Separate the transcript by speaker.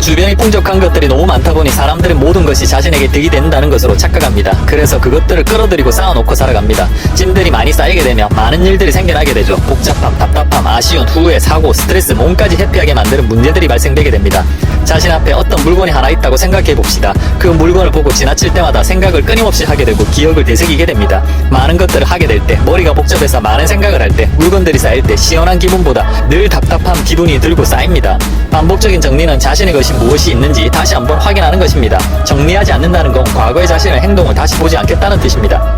Speaker 1: 주변이 풍족한 것들이 너무 많다 보니 사람들은 모든 것이 자신에게 득이 된다는 것으로 착각합니다. 그래서 그것들을 끌어들이고 쌓아놓고 살아갑니다. 짐들이 많이 쌓이게 되면 많은 일들이 생겨나게 되죠. 복잡함, 답답함, 아쉬운, 후회, 사고, 스트레스, 몸까지 회피하게 만드는 문제들이 발생되게 됩니다. 자신 앞에 어떤 물건이 하나 있다고 생각해 봅시다. 그 물건을 보고 지나칠 때마다 생각을 끊임없이 하게 되고 기억을 되새기게 됩니다. 많은 것들을 하게 될 때, 머리가 복잡해서 많은 생각을 할 때, 물건들이 쌓일 때 시원한 기분보다 늘 답답한 기분이 들고 쌓입니다. 반복적인 정리는 자신의 것이 무엇이 있는지 다시 한번 확인하는 것입니다. 정리하지 않는다는 건 과거의 자신의 행동을 다시 보지 않겠다는 뜻입니다.